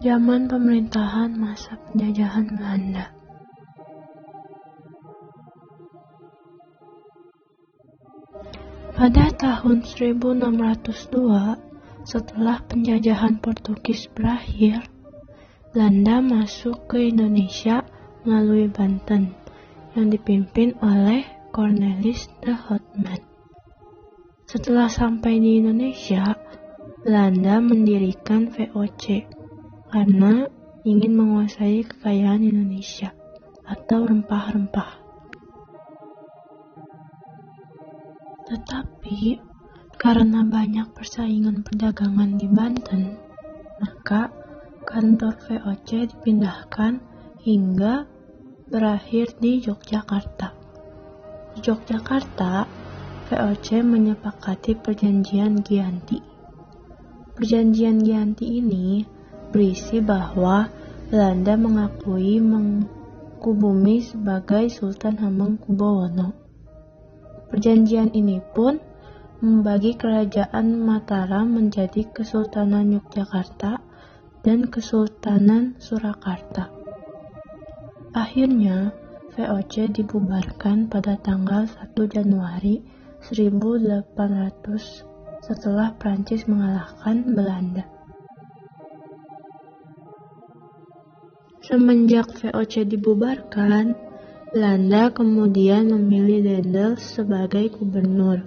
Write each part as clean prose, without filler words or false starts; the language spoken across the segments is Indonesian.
Zaman pemerintahan masa penjajahan Belanda. Pada tahun 1602, setelah penjajahan Portugis berakhir, Belanda masuk ke Indonesia melalui Banten yang dipimpin oleh Cornelis de Houtman. Setelah sampai di Indonesia, Belanda mendirikan VOC karena ingin menguasai kekayaan Indonesia atau rempah-rempah. Tetapi karena banyak persaingan perdagangan di Banten, maka kantor VOC dipindahkan hingga berakhir di Yogyakarta. Di Yogyakarta, VOC menyepakati Perjanjian Giyanti. Perjanjian Giyanti ini berisi bahwa Belanda mengakui Mangkubumi sebagai Sultan Hamengkubuwono. Perjanjian ini pun membagi kerajaan Mataram menjadi Kesultanan Yogyakarta dan Kesultanan Surakarta. Akhirnya, VOC dibubarkan pada tanggal 1 Januari 1800 setelah Prancis mengalahkan Belanda. Semenjak VOC dibubarkan, Belanda kemudian memilih Daendels sebagai gubernur.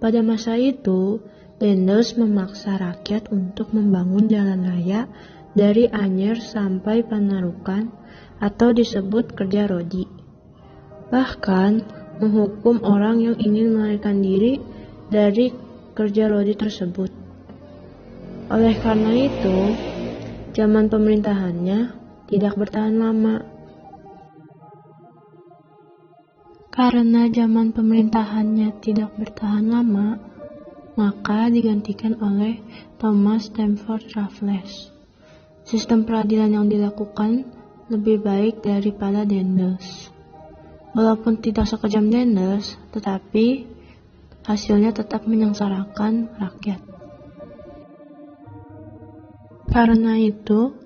Pada masa itu, Daendels memaksa rakyat untuk membangun jalan raya dari Anyer sampai Panarukan atau disebut kerja rodi. Bahkan, menghukum orang yang ingin melarikan diri dari kerja rodi tersebut. Oleh karena itu, zaman pemerintahannya tidak bertahan lama. Karena zaman pemerintahannya tidak bertahan lama, maka digantikan oleh Thomas Stamford Raffles. Sistem peradilan yang dilakukan lebih baik daripada Daendels. Walaupun tidak sekejam Daendels, tetapi hasilnya tetap menyengsarakan rakyat. Karena itu,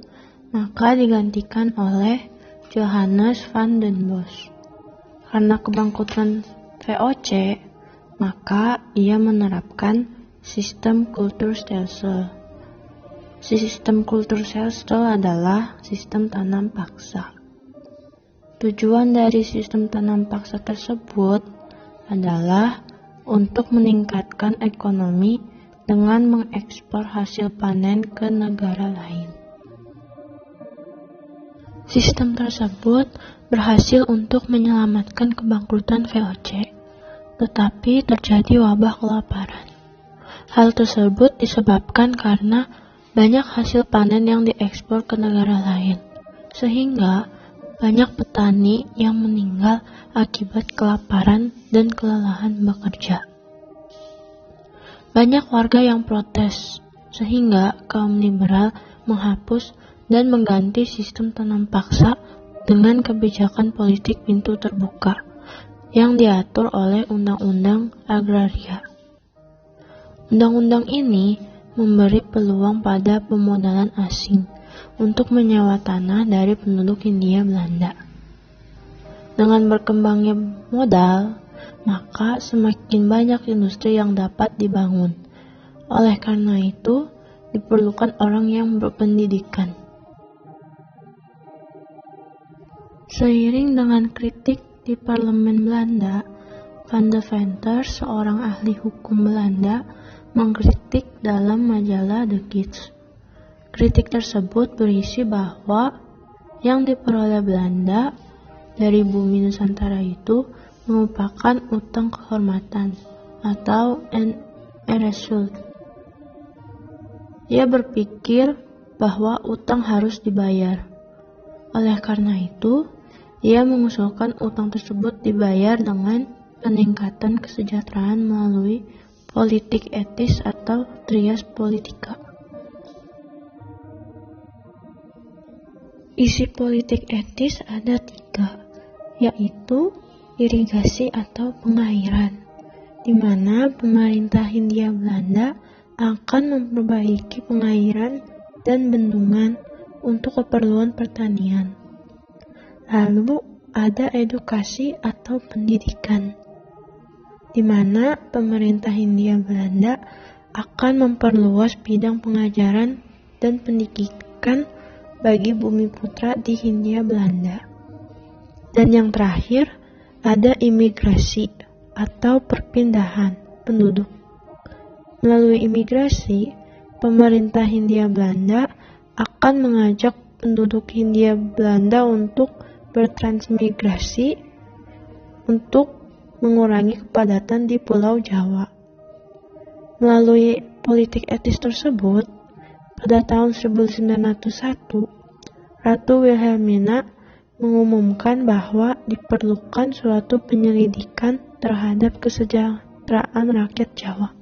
maka digantikan oleh Johannes van den Bosch. Karena kebangkrutan VOC, maka ia menerapkan sistem kulturstelsel. Sistem kulturstelsel adalah sistem tanam paksa. Tujuan dari sistem tanam paksa tersebut adalah untuk meningkatkan ekonomi dengan mengekspor hasil panen ke negara lain. Sistem tersebut berhasil untuk menyelamatkan kebangkrutan VOC, tetapi terjadi wabah kelaparan. Hal tersebut disebabkan karena banyak hasil panen yang diekspor ke negara lain, sehingga banyak petani yang meninggal akibat kelaparan dan kelelahan bekerja. Banyak warga yang protes, sehingga kaum liberal menghapus dan mengganti sistem tanam paksa dengan kebijakan politik pintu terbuka yang diatur oleh Undang-Undang Agraria. Undang-undang ini memberi peluang pada pemodalan asing untuk menyewa tanah dari penduduk Hindia Belanda. Dengan berkembangnya modal, maka semakin banyak industri yang dapat dibangun. Oleh karena itu, diperlukan orang yang berpendidikan. Seiring dengan kritik di parlemen Belanda, Van de Venter, seorang ahli hukum Belanda, mengkritik dalam majalah The Gids. Kritik tersebut berisi bahwa yang diperoleh Belanda dari bumi Nusantara itu merupakan utang kehormatan atau an erasure. Ia berpikir bahwa utang harus dibayar. Oleh karena itu, ia mengusulkan utang tersebut dibayar dengan peningkatan kesejahteraan melalui politik etis atau trias politika. Isi politik etis ada 3, yaitu irigasi atau pengairan, di mana pemerintah Hindia Belanda akan memperbaiki pengairan dan bendungan untuk keperluan pertanian. Lalu ada edukasi atau pendidikan, di mana pemerintah Hindia Belanda akan memperluas bidang pengajaran dan pendidikan bagi Bumiputra di Hindia Belanda. Dan yang terakhir, ada imigrasi atau perpindahan penduduk. Melalui imigrasi, pemerintah Hindia Belanda akan mengajak penduduk Hindia Belanda untuk bertransmigrasi untuk mengurangi kepadatan di Pulau Jawa. Melalui politik etis tersebut, pada tahun 1901, Ratu Wilhelmina mengumumkan bahwa diperlukan suatu penyelidikan terhadap kesejahteraan rakyat Jawa.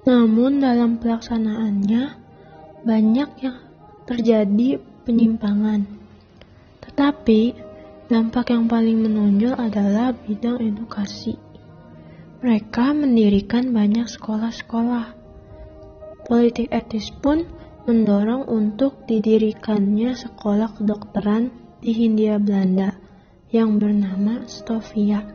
Namun dalam pelaksanaannya, banyak yang terjadi penyimpangan. Tetapi, dampak yang paling menonjol adalah bidang edukasi. Mereka mendirikan banyak sekolah-sekolah. Politik etis pun mendorong untuk didirikannya sekolah kedokteran di Hindia Belanda yang bernama Stovia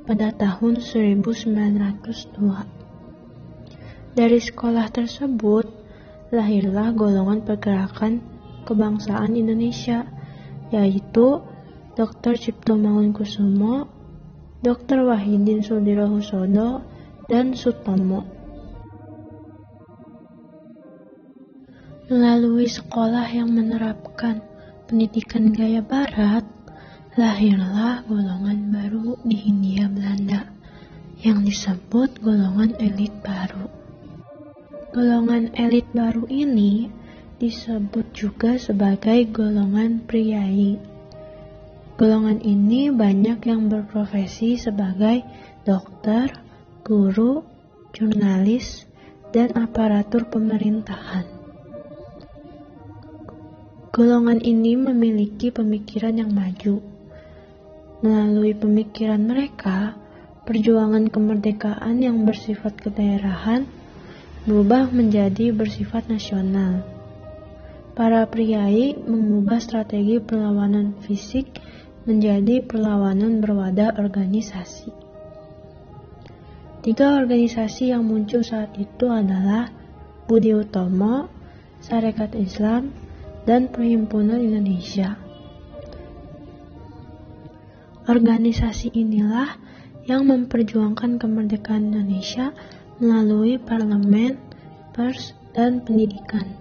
pada tahun 1902. Dari sekolah tersebut, lahirlah golongan pergerakan kebangsaan Indonesia, yaitu Dr. Cipto Mangunkusumo, Dr. Wahidin Sudirohusodo, dan Sutomo. Melalui sekolah yang menerapkan pendidikan gaya barat, lahirlah golongan baru di Hindia Belanda yang disebut golongan elit baru. Golongan elit baru ini disebut juga sebagai golongan priai. Golongan ini banyak yang berprofesi sebagai dokter, guru, jurnalis, dan aparatur pemerintahan. Golongan ini memiliki pemikiran yang maju. Melalui pemikiran mereka, perjuangan kemerdekaan yang bersifat kedaerahan berubah menjadi bersifat nasional. Para priai mengubah strategi perlawanan fisik menjadi perlawanan berwadah organisasi. 3 organisasi yang muncul saat itu adalah Budi Utomo, Sarekat Islam, dan Perhimpunan Indonesia. Organisasi inilah yang memperjuangkan kemerdekaan Indonesia melalui parlemen, pers, dan pendidikan.